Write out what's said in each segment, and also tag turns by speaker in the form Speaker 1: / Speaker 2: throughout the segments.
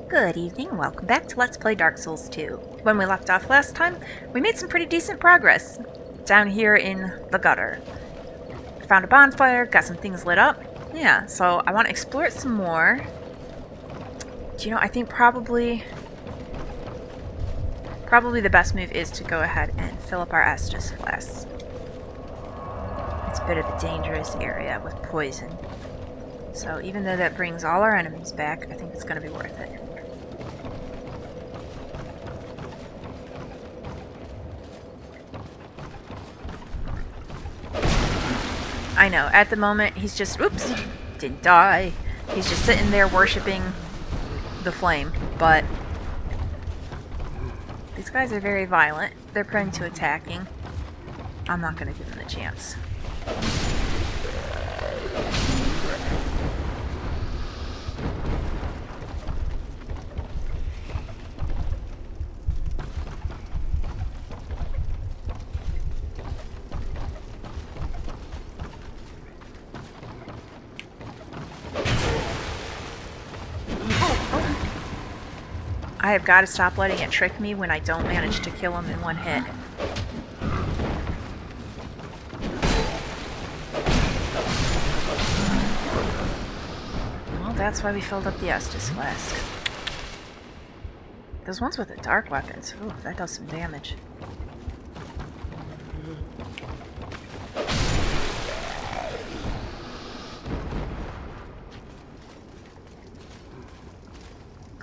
Speaker 1: Good evening, welcome back to Let's Play Dark Souls 2. When we left off last time, we made some pretty decent progress down here in the gutter. Found a bonfire, got some things lit up. Yeah, so I want to explore it some more. Do you know, I think probably the best move is to go ahead and fill up our Estus flasks. It's a bit of a dangerous area with poison. So even though that brings all our enemies back, I think it's going to be worth it. I know, at the moment, he's just, oops, didn't die. He's just sitting there worshipping the flame, but these guys are very violent. They're prone to attacking. I'm not going to give them the chance. I have got to stop letting it trick me when I don't manage to kill him in one hit. Well, that's why we filled up the Estus flask. Those ones with the dark weapons, ooh, that does some damage.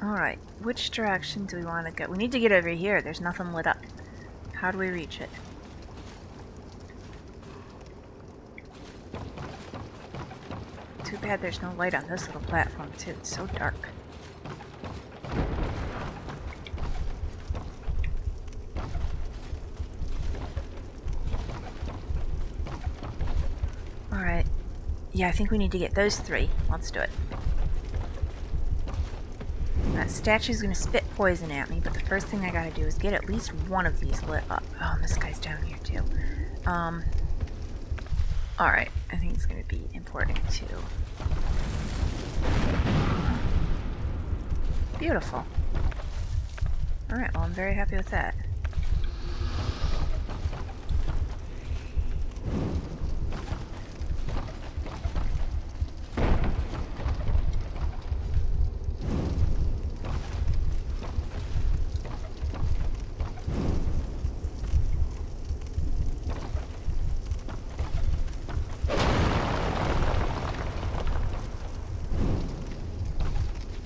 Speaker 1: Alright, which direction do we want to go? We need to get over here. There's nothing lit up. How do we reach it? Too bad there's no light on this little platform, too. It's so dark. Alright. Yeah, I think we need to get those three. Let's do it. That statue's gonna spit poison at me, but the first thing I gotta do is get at least one of these lit up. Oh, and this guy's down here too. Alright, I think it's gonna be important to... Beautiful. Alright, well I'm very happy with that.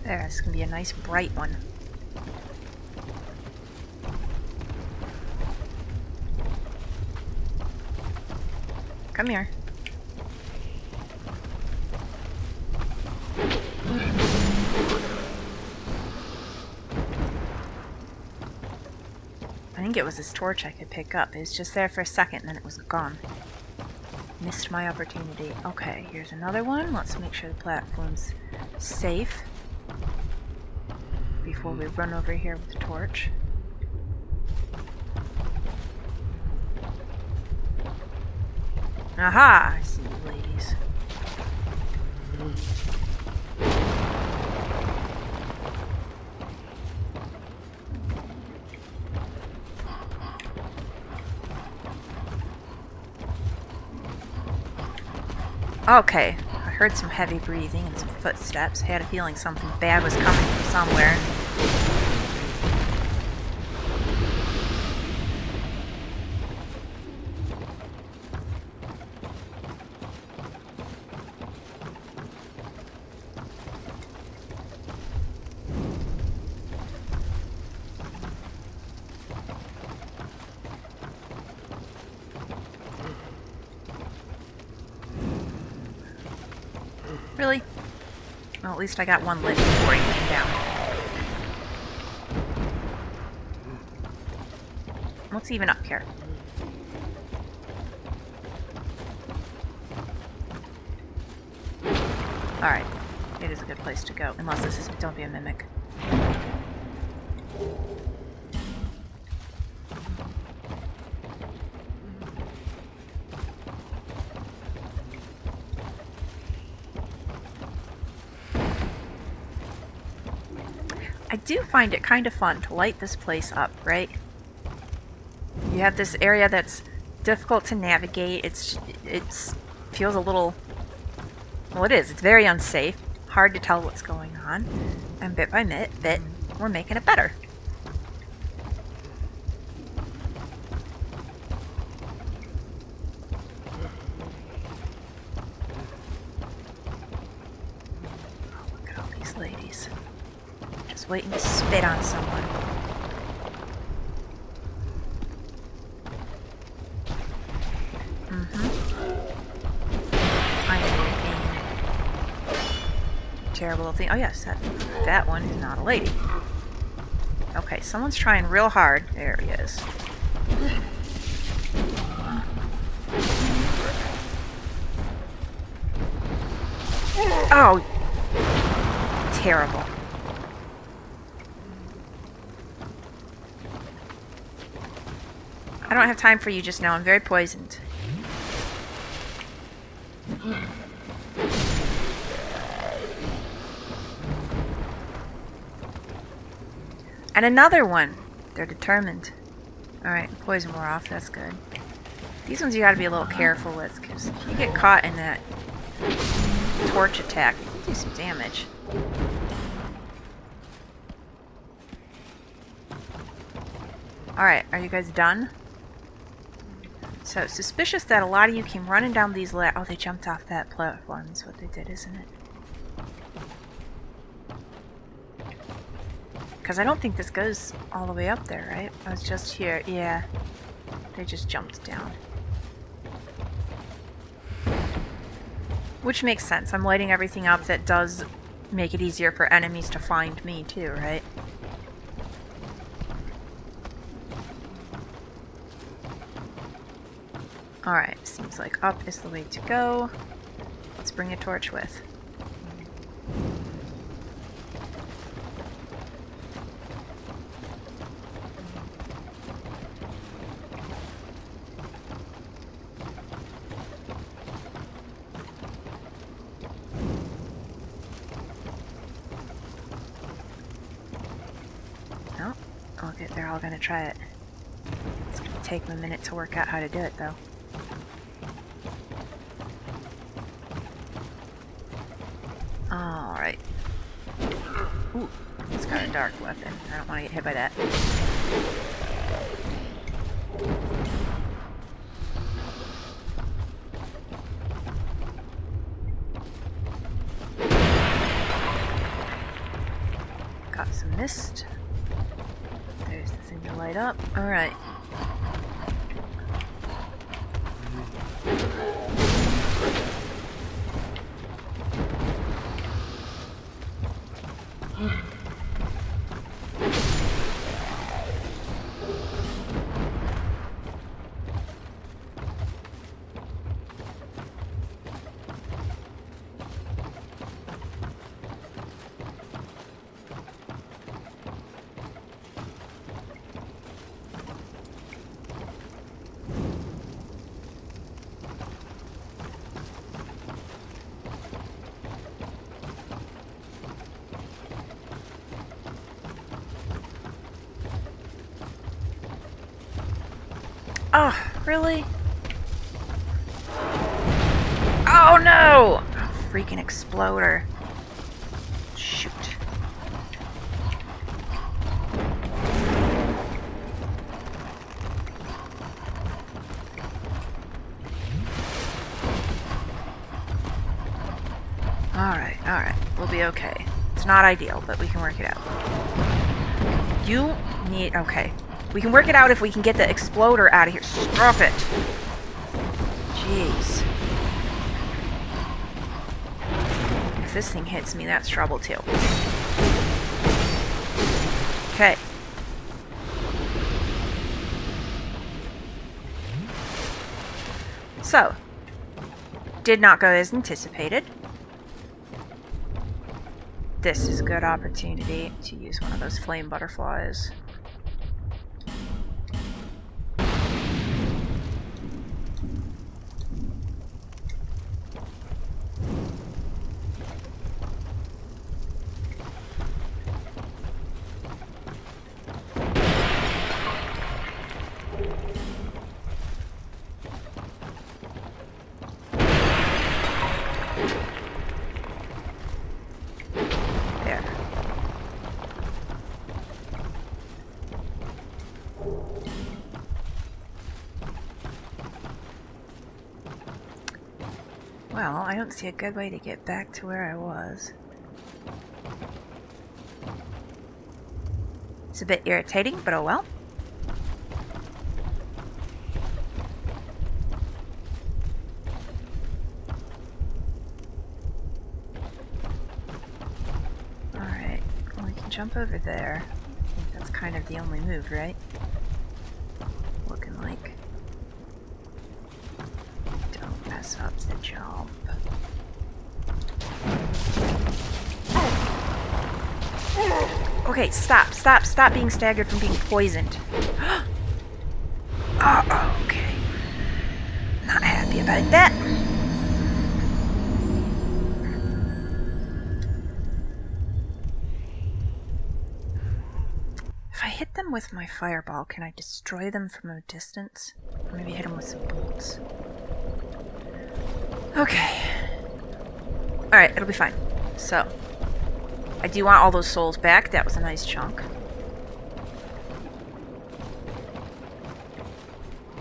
Speaker 1: There, this can be a nice bright one. Come here. I think it was this torch I could pick up. It was just there for a second, and then it was gone. Missed my opportunity. Okay, here's another one. Let's make sure the platform's safe before we run over here with the torch. Aha! I see you ladies. Okay, I heard some heavy breathing and some footsteps. Had a feeling something bad was coming from somewhere. Really? Well, at least I got one lit before he came down. What's even up here? Alright. It is a good place to go. Unless this is... Don't be a mimic. I do find it kind of fun to light this place up, right? You have this area that's difficult to navigate. It's feels a little... Well, it is. It's very unsafe. Hard to tell what's going on. And bit by bit, we're making it better. Oh, look at all these ladies. Just waiting to spit on someone. Terrible little thing. Oh yes, that one is not a lady. Okay, someone's trying real hard. There he is. Oh, terrible. I don't have time for you just now. I'm very poisoned. And another one. They're determined. Alright, poison wore off. That's good. These ones you gotta be a little careful with, because if you get caught in that torch attack, you can do some damage. Alright, are you guys done? So, suspicious that a lot of you came running down these oh, they jumped off that platform. That's what they did, isn't it? Because I don't think this goes all the way up there, right? I was just here. Yeah. They just jumped down. Which makes sense. I'm lighting everything up that does make it easier for enemies to find me too, right? Alright, seems like up is the way to go. Let's bring a torch with. They're all gonna try it. It's gonna take them a minute to work out how to do it, though. Alright. Ooh, it's got a dark weapon. I don't want to get hit by that. Got some mist. There's the thing to light up. Alright. Oh, really? Oh no! Oh, freaking exploder. Shoot. Alright. We'll be okay. It's not ideal, but we can work it out. You need... Okay. We can work it out if we can get the exploder out of here. Stop it! Jeez. If this thing hits me, that's trouble too. Okay. So, did not go as anticipated. This is a good opportunity to use one of those flame butterflies. Well, I don't see a good way to get back to where I was. It's a bit irritating, but oh well. Alright, well, we can jump over there. I think that's kind of the only move, right? Looking like. Don't mess up the jump. Okay, stop being staggered from being poisoned. Oh, okay. Not happy about that. If I hit them with my fireball, can I destroy them from a distance? Or maybe hit them with some bolts. Okay. Alright, it'll be fine. So, I do want all those souls back. That was a nice chunk.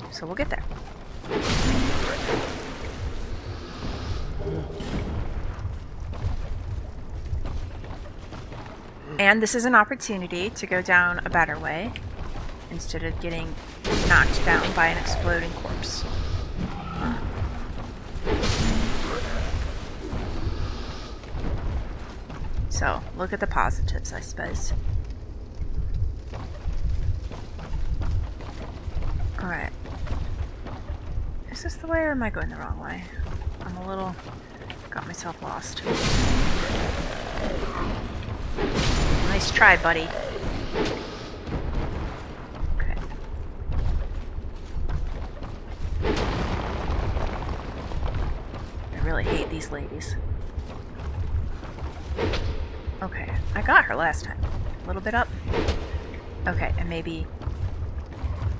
Speaker 1: So we'll get there. And this is an opportunity to go down a better way instead of getting knocked down by an exploding corpse. So, look at the positives, I suppose. Alright. Is this the way or am I going the wrong way? I'm a little... got myself lost. Nice try, buddy. Okay. I really hate these ladies. Okay, I got her last time. A little bit up. Okay, and maybe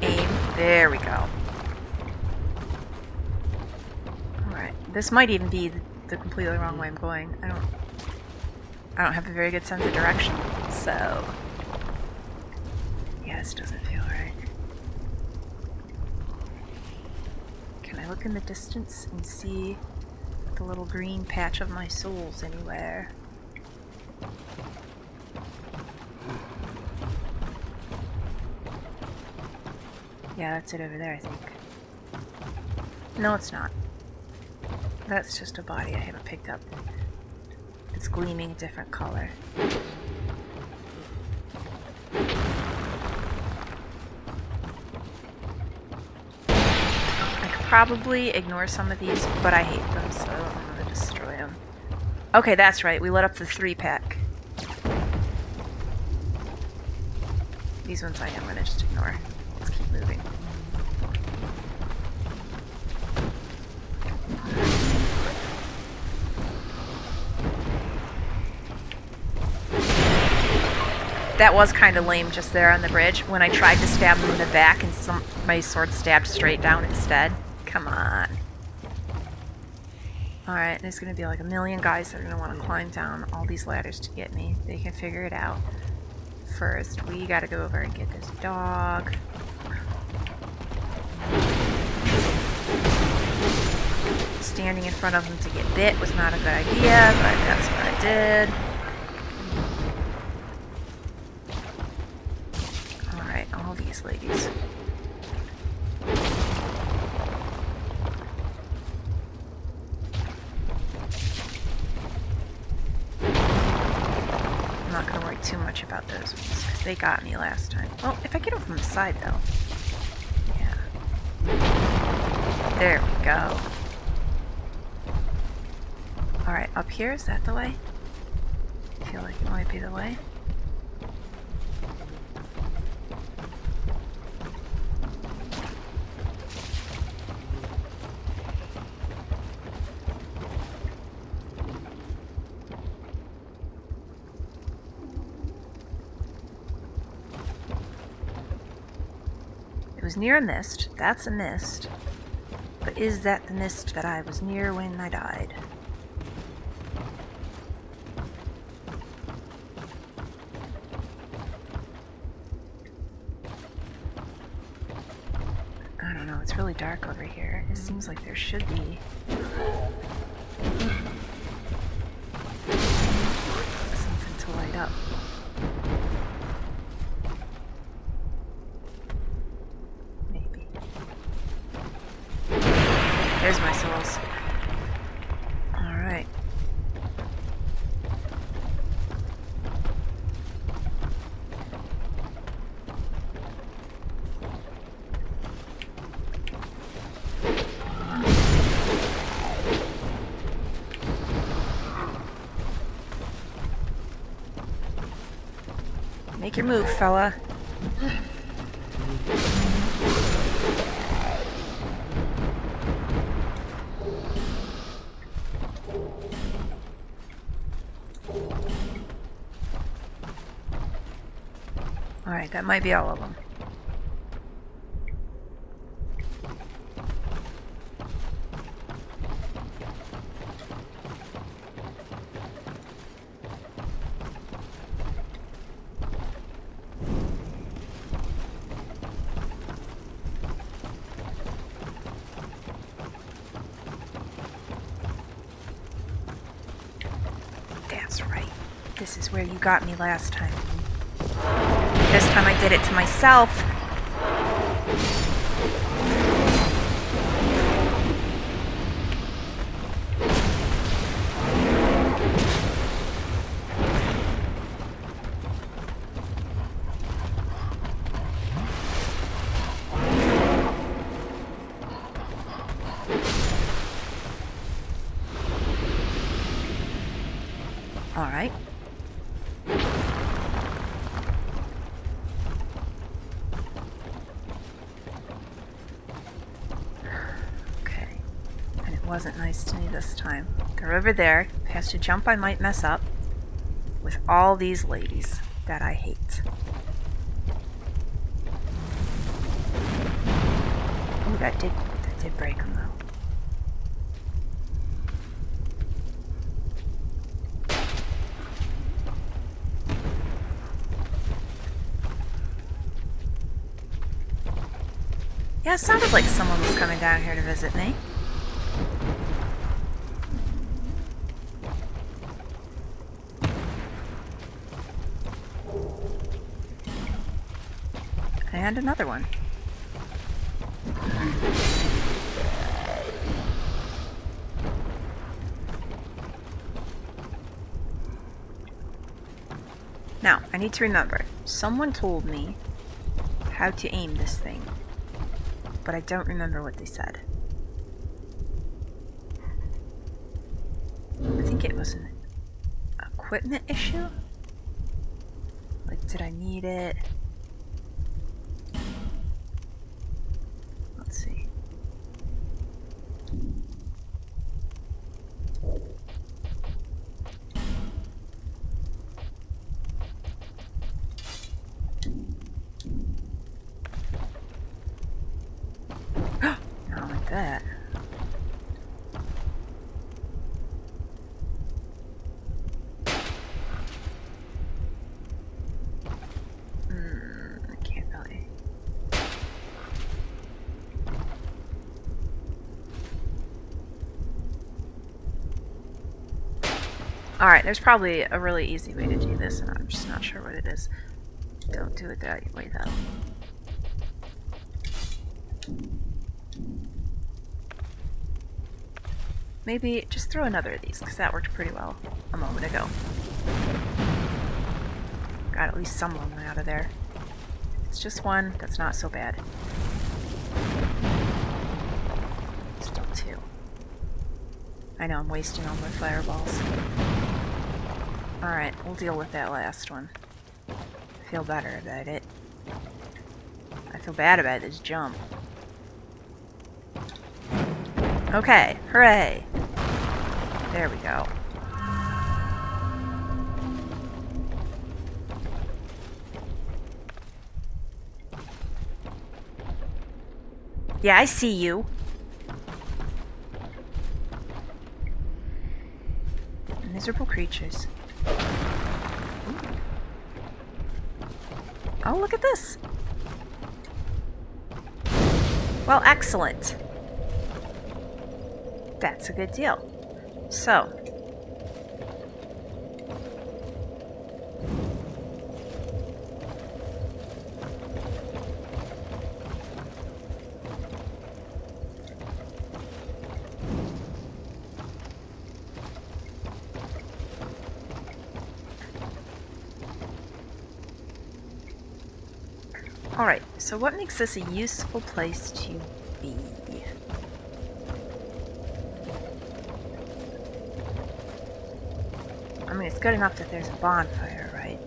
Speaker 1: aim. There we go. Alright, this might even be the completely wrong way I'm going. I don't have a very good sense of direction, so yeah, this doesn't feel right. Can I look in the distance and see the little green patch of my souls anywhere? Yeah, that's it over there, I think. No, it's not. That's just a body I haven't picked up. It's gleaming a different color. I could probably ignore some of these, but I hate them, so I'm gonna destroy them. Okay, that's right. We lit up the 3-pack. These ones I am gonna just ignore. Let's keep moving. That was kind of lame just there on the bridge when I tried to stab him in the back and my sword stabbed straight down instead. Come on. Alright, there's going to be like a million guys that are going to want to climb down all these ladders to get me. They can figure it out. First, we got to go over and get this dog. Standing in front of him to get bit was not a good idea, but that's what I did. Alright, all these ladies. I'm not going to worry too much about those ones, because they got me last time. Well, if I get them from the side, though. Yeah. There we go. Alright, up here, is that the way? I feel like it might be the way. It was near a mist. That's a mist. But is that the mist that I was near when I died? I don't know. It's really dark over here. It seems like there should be to light up. Maybe. There's my souls. Alright. Make your move, fella. Alright, that might be all of them. That's right. This is where you got me last time. This time I did it to myself. All right. Wasn't nice to me this time. They're over there, past a jump I might mess up, with all these ladies that I hate. Ooh, that did break them though. Yeah, it sounded like someone was coming down here to visit me. And another one. Now, I need to remember, someone told me how to aim this thing, but I don't remember what they said. I think it was an equipment issue? Like, did I need it? Let's see. Not like that. I can't really. Alright, there's probably a really easy way to do this, and I'm just not sure what it is. Don't do it that way, though. Maybe just throw another of these, because that worked pretty well a moment ago. Got at least some of them out of there. If it's just one, that's not so bad. Still two. I know, I'm wasting all my fireballs. Alright, we'll deal with that last one. I feel better about it. I feel bad about this jump. Okay, hooray! There we go. Yeah, I see you. Miserable creatures. Oh, look at this. Well, excellent. That's a good deal. So, Alright, so what makes this a useful place to be? I mean, it's good enough that there's a bonfire, right?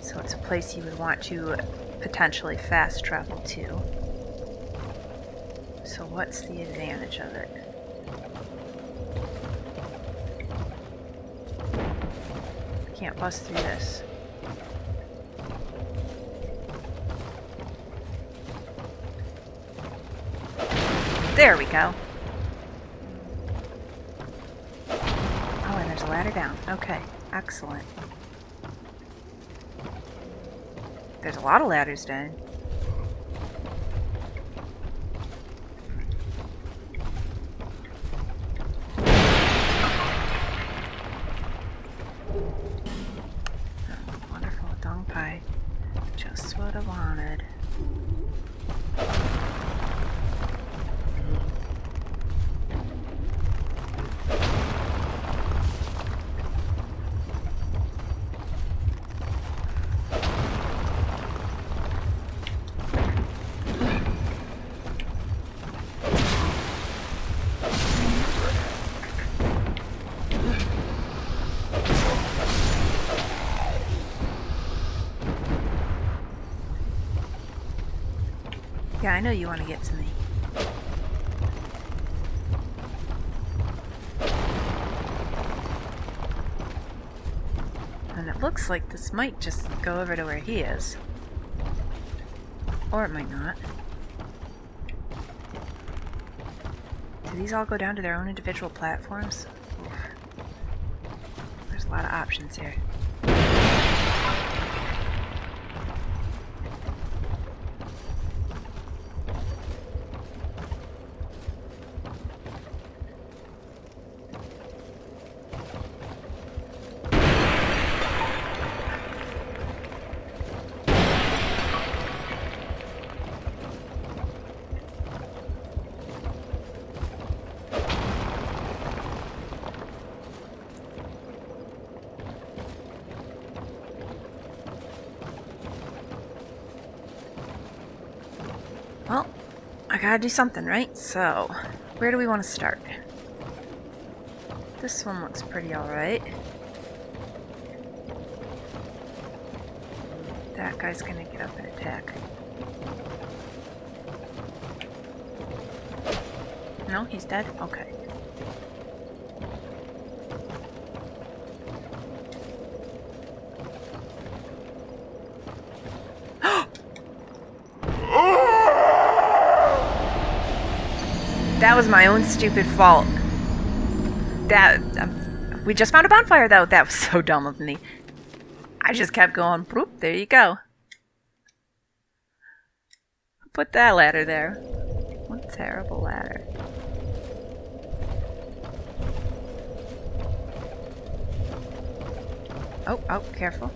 Speaker 1: So it's a place you would want to potentially fast travel to. So what's the advantage of it? Can't bust through this. There we go. Oh, and there's a ladder down. Okay, excellent. There's a lot of ladders down. Oh, wonderful dung pie. Just what I wanted. Yeah, I know you want to get to me. And it looks like this might just go over to where he is. Or it might not. Do these all go down to their own individual platforms? Oof. There's a lot of options here. Well, I gotta do something, right? So, where do we want to start? This one looks pretty alright. That guy's gonna get up and attack. No, he's dead? Okay. That was my own stupid fault. That we just found a bonfire, though. That was so dumb of me. I just kept going. Boop, there you go. Put that ladder there. What a terrible ladder. Oh, oh, careful.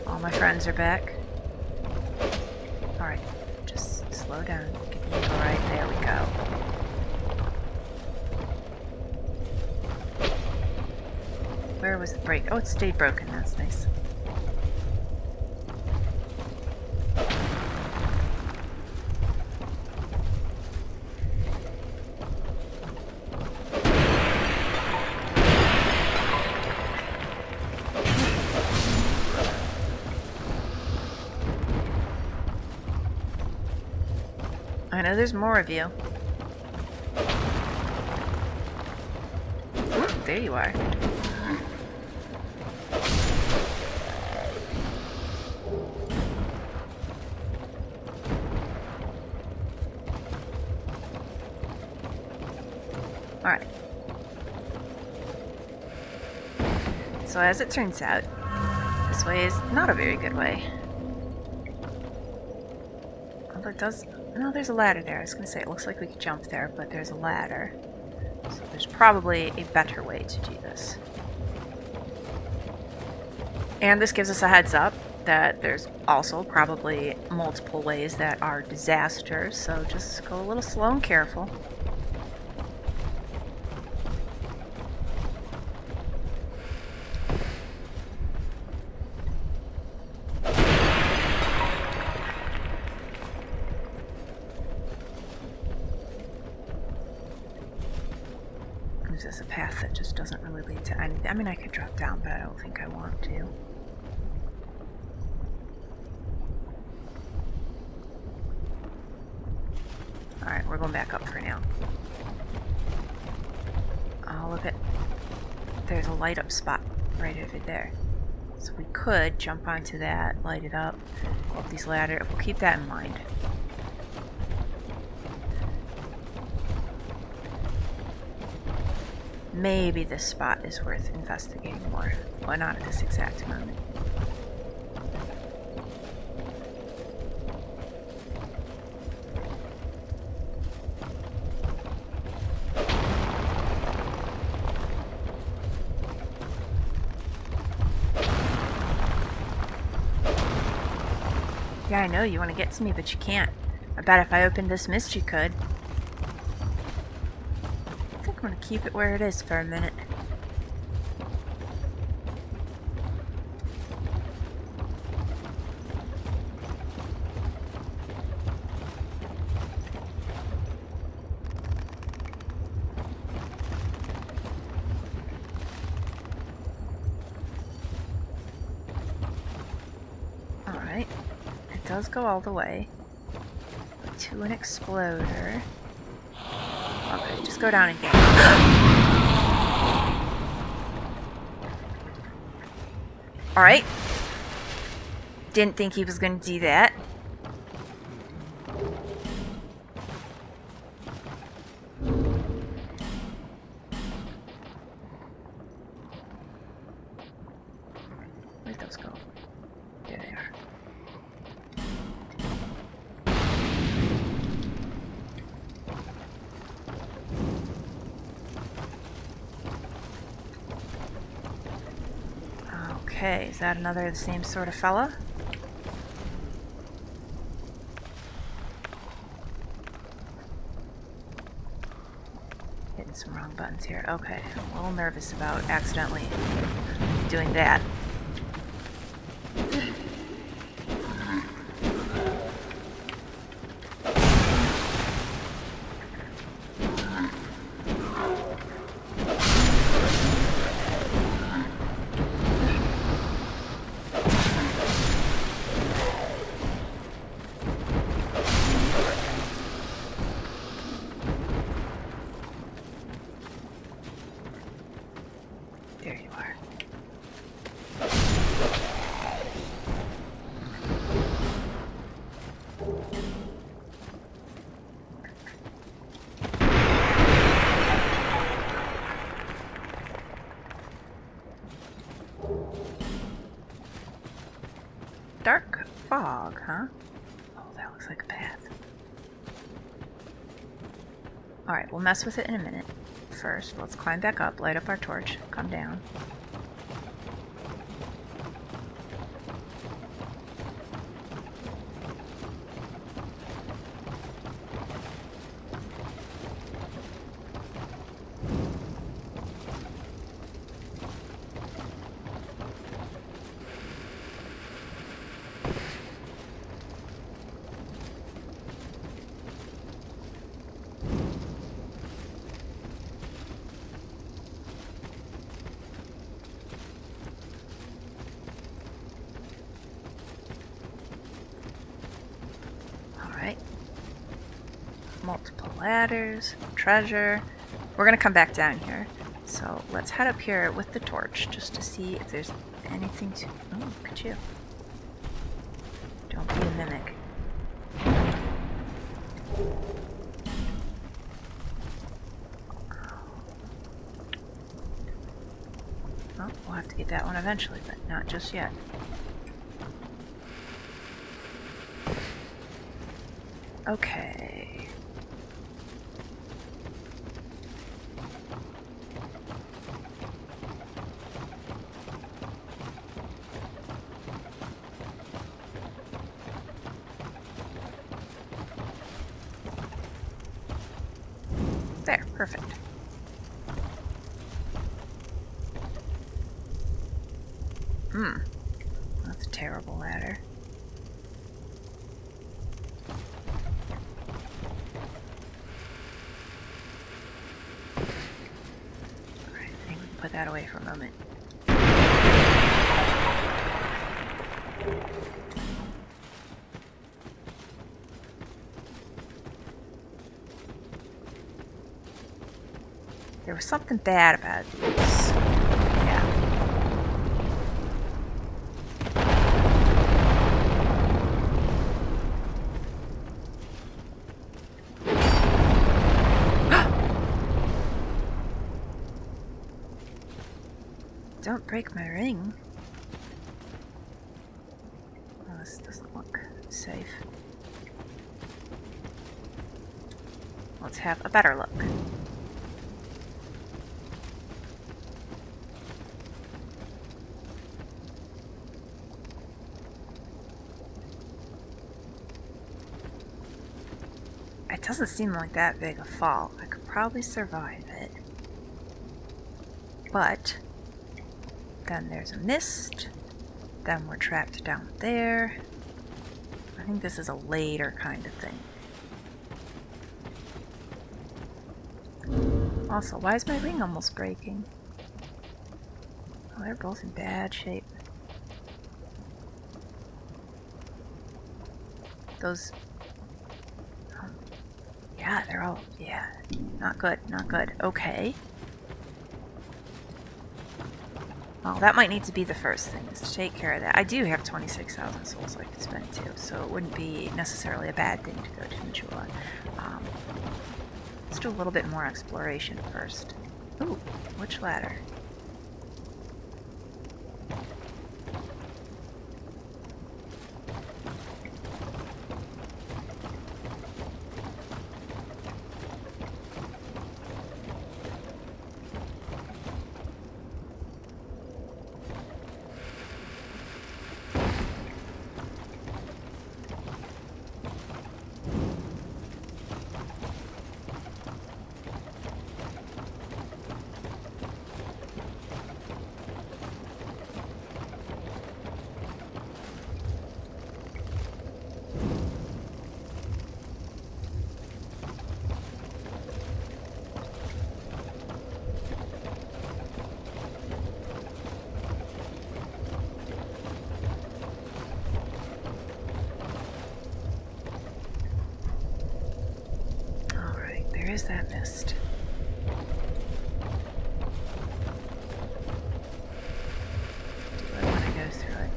Speaker 1: All my friends are back. Alright, just slow down. Get the angle right. There we go. Where was the break? Oh, it stayed broken. That's nice. I know there's more of you. Ooh, there you are. Alright. So as it turns out, this way is not a very good way. Although it does... No, there's a ladder there. I was going to say, it looks like we could jump there, but there's a ladder. So there's probably a better way to do this. And this gives us a heads up that there's also probably multiple ways that are disasters, so just go a little slow and careful. gives us a path that just doesn't really lead to anything. I mean, I could drop down, but I don't think I want to. Alright, we're going back up for now. Oh, look at... There's a light up spot right over there. So we could jump onto that, light it up, go up these ladders. We'll keep that in mind. Maybe this spot is worth investigating more. Well, not at this exact moment. Yeah, I know you want to get to me, but you can't. I bet if I opened this mist, you could. I think I'm going to keep it where it is for a minute. Alright. It does go all the way to an exploder. Okay, just go down again. Alright. Didn't think he was going to do that. Where'd those go? There they are. Okay, is that another the same sort of fella? Hitting some wrong buttons here. Okay, I'm a little nervous about accidentally doing that. There you are. Dark fog, huh? Oh, that looks like a path. Alright, we'll mess with it in a minute. First, let's climb back up, light up our torch, come down. Multiple ladders, treasure. We're gonna come back down here. So let's head up here with the torch just to see if there's anything to... Oh, look at you. Don't be a mimic. Oh, we'll have to get that one eventually, but not just yet. Okay. There, perfect. That's a terrible ladder. that away for a moment. There was something bad about these. Yeah. Don't break my ring. Oh, this doesn't look safe. Let's have a better look. It doesn't seem like that big a fall. I could probably survive it. But then there's a mist. Then we're trapped down there. I think this is a later kind of thing. Also, why is my ring almost breaking? Oh, they're both in bad shape. Those... yeah, they're all... yeah. Not good, not good. Okay. Well, that might need to be the first thing, is to take care of that. I do have 26,000 souls I could spend too, so it wouldn't be necessarily a bad thing to go to Majula. Let's do a little bit more exploration first. Ooh, which ladder? There is that mist. Do I want to go through it?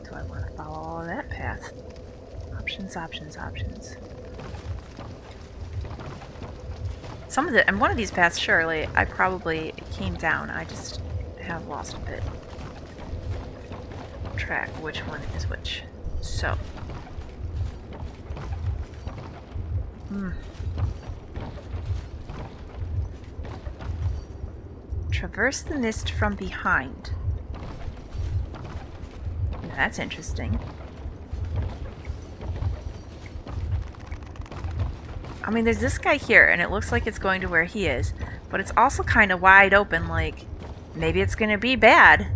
Speaker 1: Do I want to follow all of that path? Options, options, options. Some of the, and one of these paths, surely, I probably came down. I just have lost a bit track which one is which. So. Traverse the mist from behind. That's interesting. I mean, there's this guy here, and it looks like it's going to where he is, but it's also kind of wide open, like, maybe it's going to be bad.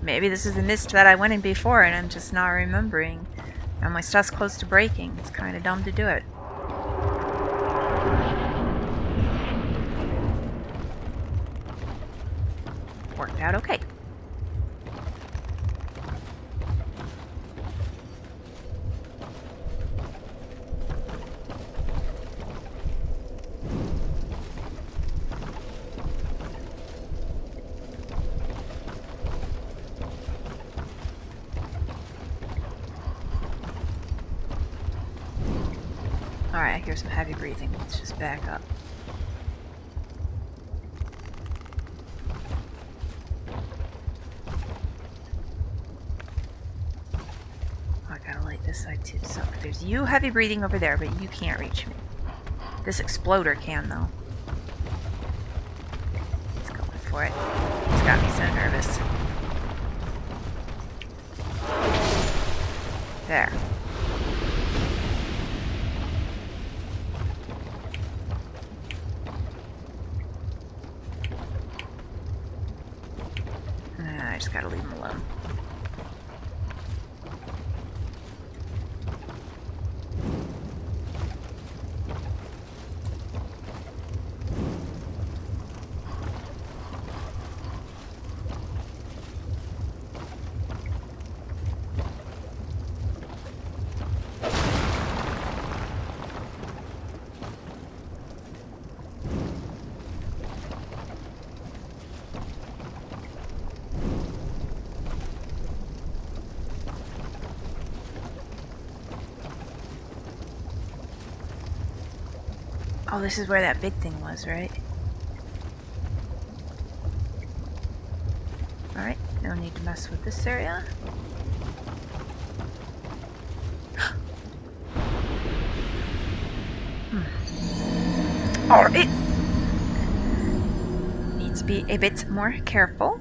Speaker 1: Maybe this is the mist that I went in before, and I'm just not remembering. And my stuff's close to breaking. It's kind of dumb to do it. Worked out okay. Alright, I hear some heavy breathing. Let's just back up. Oh, I gotta light this side too. So there's you heavy breathing over there, but you can't reach me. This exploder can, though. He's going for it. He's got me so nervous. There. I just gotta leave him alone. Oh, this is where that big thing was, right? Alright, no need to mess with this area. Alright. Need to be a bit more careful.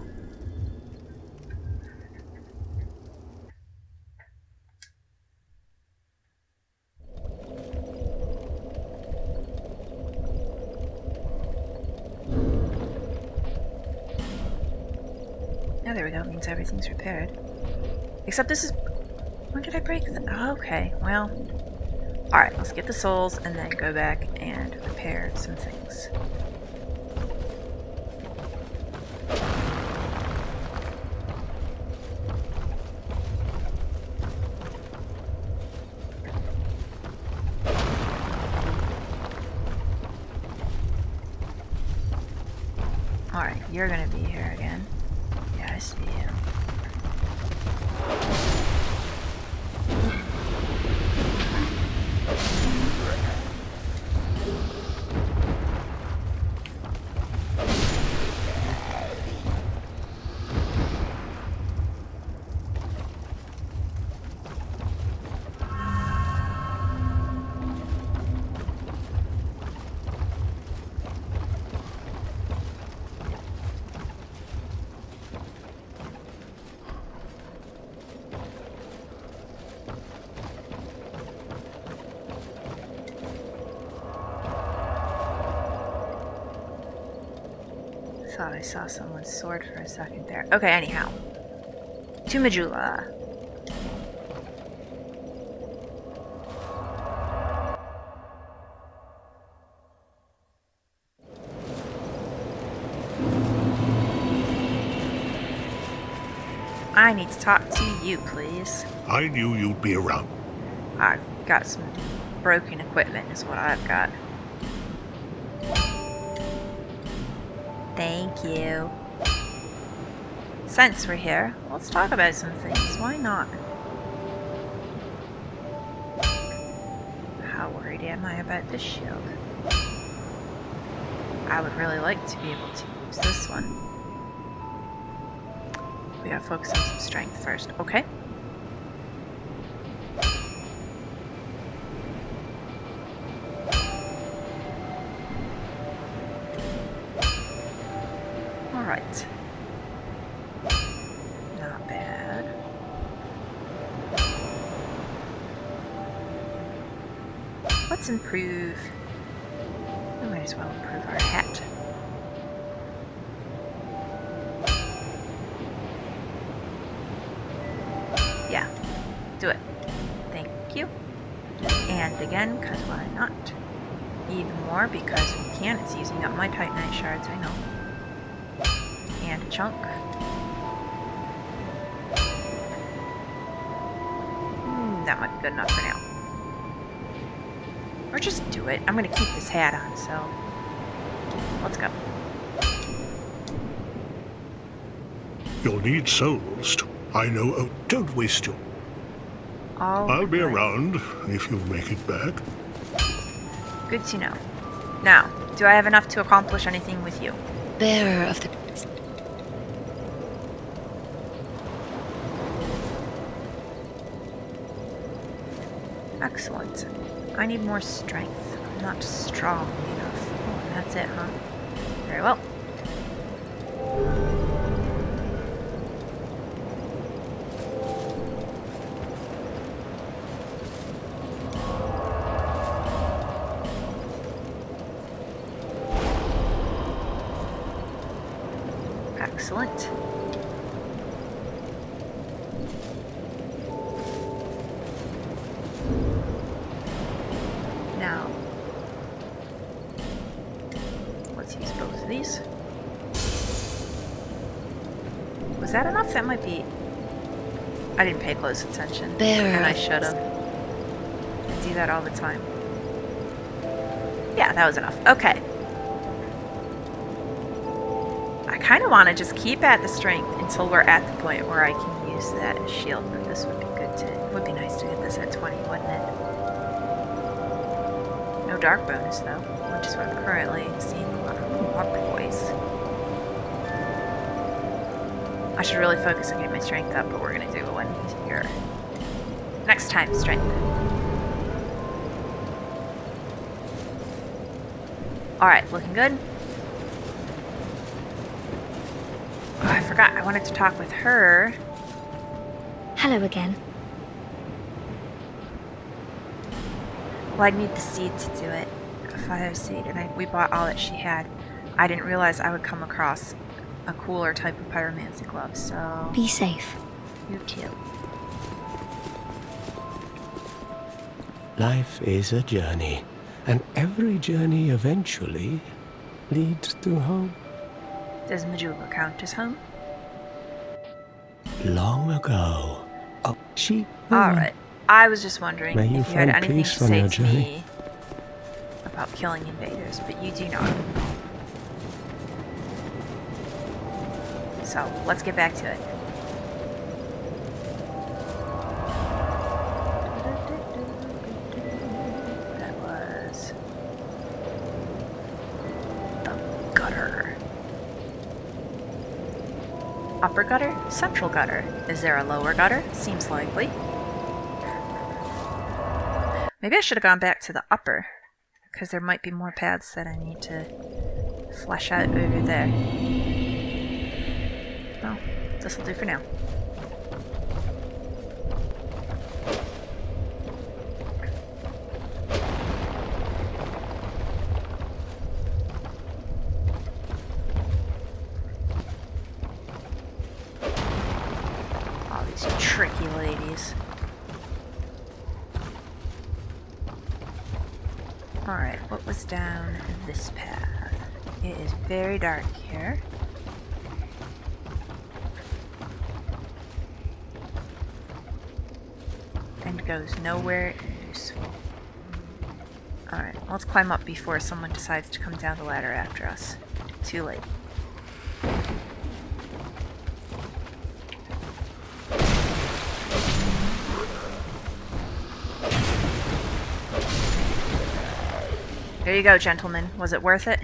Speaker 1: Oh, there we go. It means everything's repaired. Except this is... Where did I break the... Oh, okay, well... Alright, let's get the souls and then go back and repair some things. Alright, you're gonna be here again. Yeah, I see you. Thought I saw someone's sword for a second there. Okay, anyhow. To Majula. I need to talk to you, please.
Speaker 2: I knew you'd be around.
Speaker 1: I've got some broken equipment is what I've got. Thank you. Since we're here, let's talk about some things. Why not? How worried am I about this shield? I would really like to be able to use this one. We gotta focus on some strength first, okay? Alright. Not bad. Let's improve. We might as well improve our hat. Yeah, do it. Thank you. And again, because why not? Even more because we can. It's using up my Titanite shards, I know. And a chunk. That might be good enough for now. Or just do it. I'm gonna keep this hat on, so let's go.
Speaker 2: You'll need souls. I know. Oh, don't waste your. I'll be around if you make it back.
Speaker 1: Good to know. Now, do I have enough to accomplish anything with you?
Speaker 3: Bearer of the...
Speaker 1: Excellent. I need more strength. I'm not strong enough. Oh, and that's it, huh? Very well. Excellent. Now, let's use both of these. Was that enough? That might be... I didn't pay close attention. And I should have. I do that all the time. Yeah, that was enough. Okay. I kind of want to just keep at the strength until we're at the point where I can use that shield, but this would be good to... It would be nice to get this at 20, wouldn't it? No dark bonus, though, which is what I'm currently seeing a lot of. Ooh, Hawk voice. I should really focus on getting my strength up, but we're going to do one here. Next time, strength. Alright, looking good. Oh, I forgot. I wanted to talk with her.
Speaker 3: Hello again.
Speaker 1: Well, I'd need the seed to do it. A fire seed, and we bought all that she had. I didn't realize I would come across a cooler type of pyromancy glove, so...
Speaker 3: Be safe.
Speaker 1: You too.
Speaker 4: Life is a journey, and every journey eventually leads to home.
Speaker 1: Does Majula count as home?
Speaker 4: Long ago, she...
Speaker 1: Alright. I was just wondering
Speaker 4: May you
Speaker 1: if you had
Speaker 4: find
Speaker 1: anything to
Speaker 4: peace on
Speaker 1: say
Speaker 4: your
Speaker 1: to
Speaker 4: journey.
Speaker 1: me about killing invaders, but you do not. So, let's get back to it. That was... the gutter. Upper gutter? Central gutter. Is there a lower gutter? Seems likely. Maybe I should have gone back to the upper, because there might be more paths that I need to flesh out over there. Well, this'll do for now. All these tricky ladies. Alright, what was down this path? It is very dark here. And goes nowhere useful. Alright, let's climb up before someone decides to come down the ladder after us. Too late. There you go, gentlemen. Was it worth it?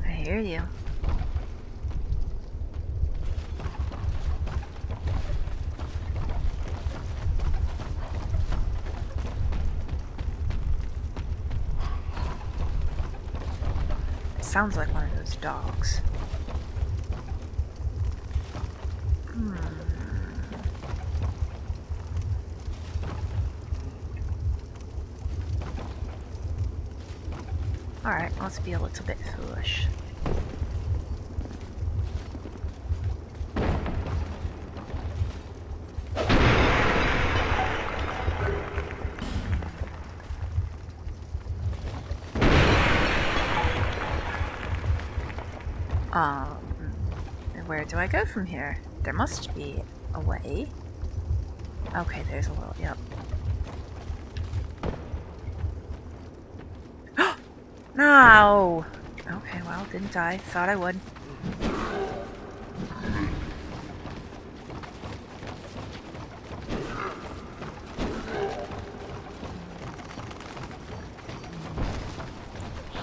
Speaker 1: I hear you. It sounds like one of those dogs. Alright, let's be a little bit foolish. Where do I go from here? There must be a way. Okay, there's a little, yep. No! Okay, well, didn't die. Thought I would.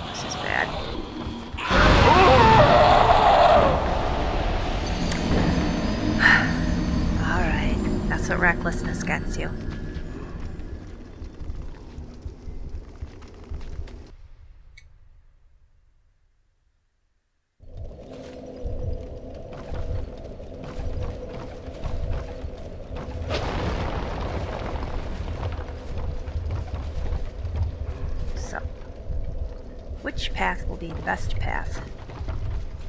Speaker 1: This is bad. Alright, that's what recklessness gets you. Which path will be the best path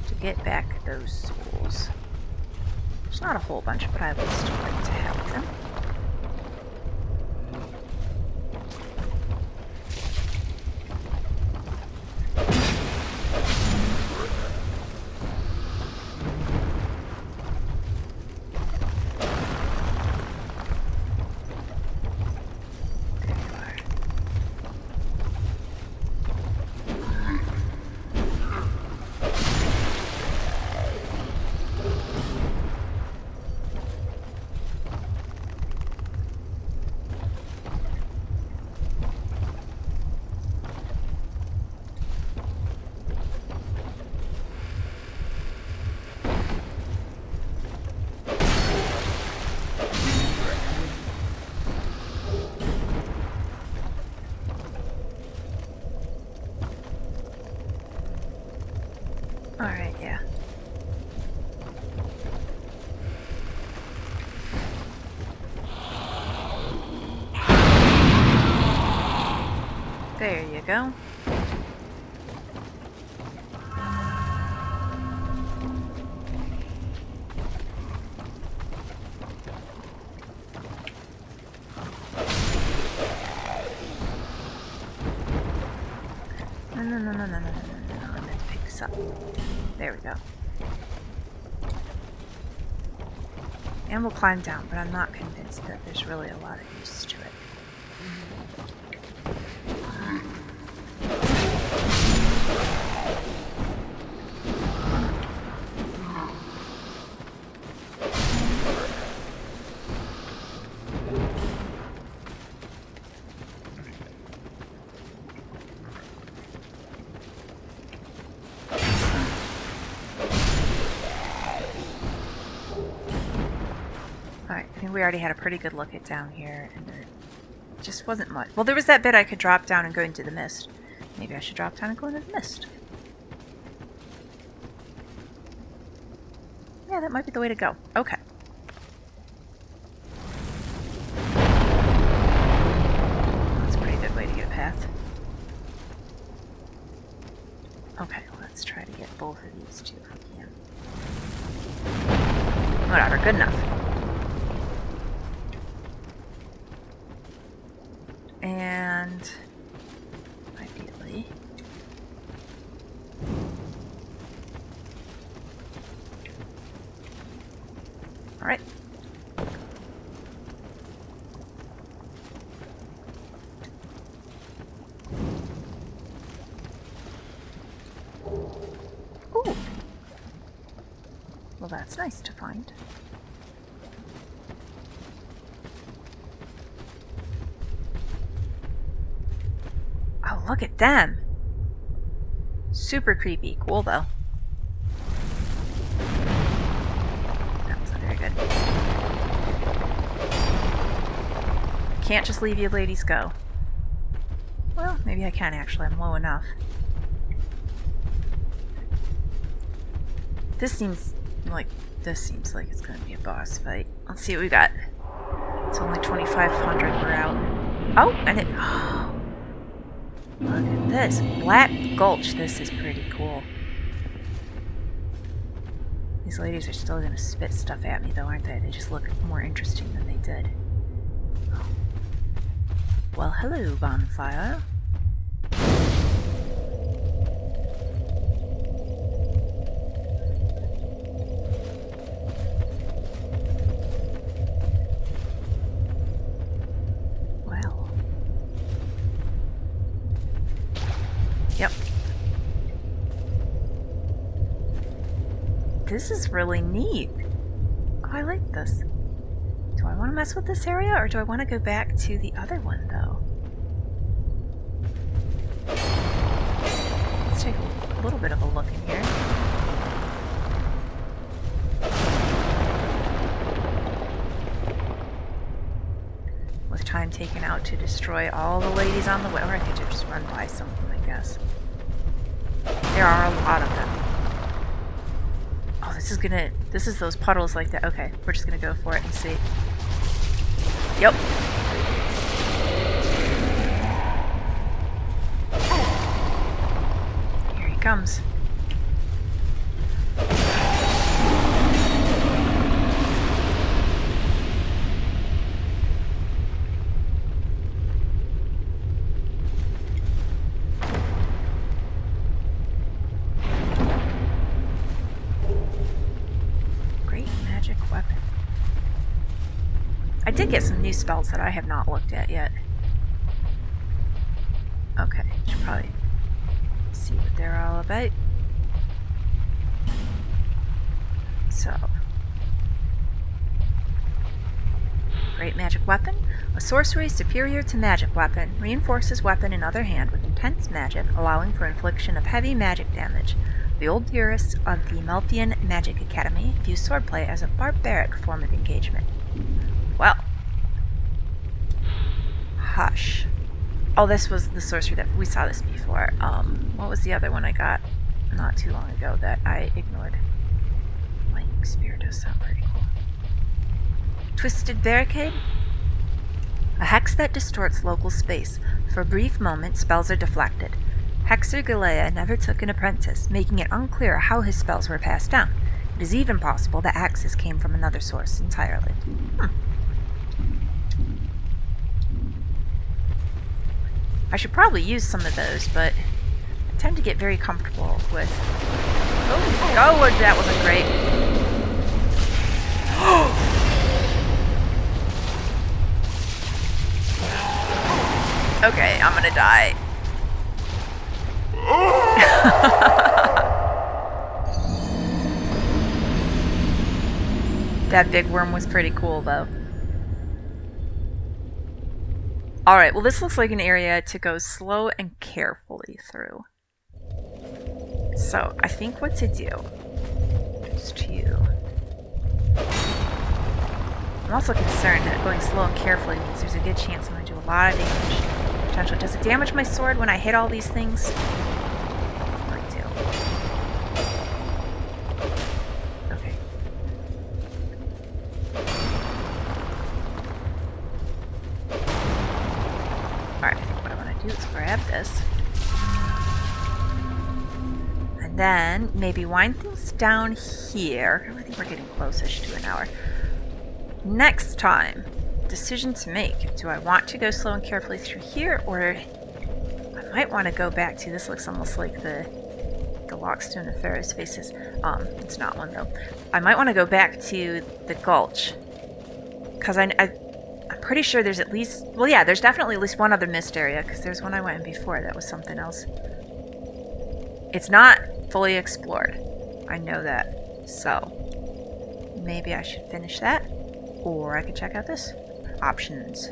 Speaker 1: to get back those souls? There's not a whole bunch, but I would still like to have them. Alright, yeah. There you go. No. I meant to pick this up. There we go. And we'll climb down, but I'm not convinced that there's really a lot of use to it. Alright, I think we already had a pretty good look at down here, and there just wasn't much. Well, there was that bit I could drop down and go into the mist. Maybe I should drop down and go into the mist. Yeah, that might be the way to go. Okay. That's a pretty good way to get a path. Okay, let's try to get both of these two if we can. Whatever, good enough. And ideally, all right. Ooh. Well, that's nice to find. Oh, look at them. Super creepy. Cool, though. That was not very good. Can't just leave you ladies go. Well, maybe I can actually. I'm low enough. This seems like it's going to be a boss fight. Let's see what we got. It's only 2,500. We're out. Oh, and it... Oh. Look at this. Black Gulch. This is pretty cool. These ladies are still going to spit stuff at me, though, aren't they? They just look more interesting than they did. Oh. Well, hello, Bonfire. Yep. This is really neat. Oh, I like this. Do I want to mess with this area, or do I want to go back to the other one, though? Let's take a little bit of a look in here. With time taken out to destroy all the ladies on the way. Or I could just run by some of them, I guess. There are a lot of them. Oh, this is those puddles like that. Okay, we're just gonna go for it and see. Yep. Here he comes. I did get some new spells that I have not looked at yet. Okay, should probably see what they're all about. So, Great Magic Weapon. A sorcery superior to magic weapon. Reinforces weapon in other hand with intense magic, allowing for infliction of heavy magic damage. The old purists of the Melfian Magic Academy view swordplay as a barbaric form of engagement. Well. Hush. Oh, this was the sorcery that we saw this before. What was the other one I got? not too long ago that I ignored. Lightning Spear does sound pretty cool. Twisted Barricade? A hex that distorts local space. For a brief moment, spells are deflected. Hexer Galea never took an apprentice, making it unclear how his spells were passed down. It is even possible that Axis came from another source entirely. I should probably use some of those, but I tend to get very comfortable with... Oh, that wasn't great. Okay, I'm gonna die. That big worm was pretty cool, though. Alright, well this looks like an area to go slow and carefully through. So, I think what to do is to... I'm also concerned that going slow and carefully means there's a good chance I'm going to do a lot of damage. Potentially. Does it damage my sword when I hit all these things? I do. Okay. Alright, I think what I want to do is grab this. And then maybe wind things down here. I think we're getting close-ish to an hour. Next time, decision to make. Do I want to go slow and carefully through here, or I might want to go back to, this looks almost like the Lockstone of Pharaoh's Faces. It's not one though. I might want to go back to the Gulch, because I'm pretty sure there's at least, well yeah, there's definitely at least one other mist area, because there's one I went in before that was something else. It's not fully explored. I know that. So maybe I should finish that. Or I could check out this. Options.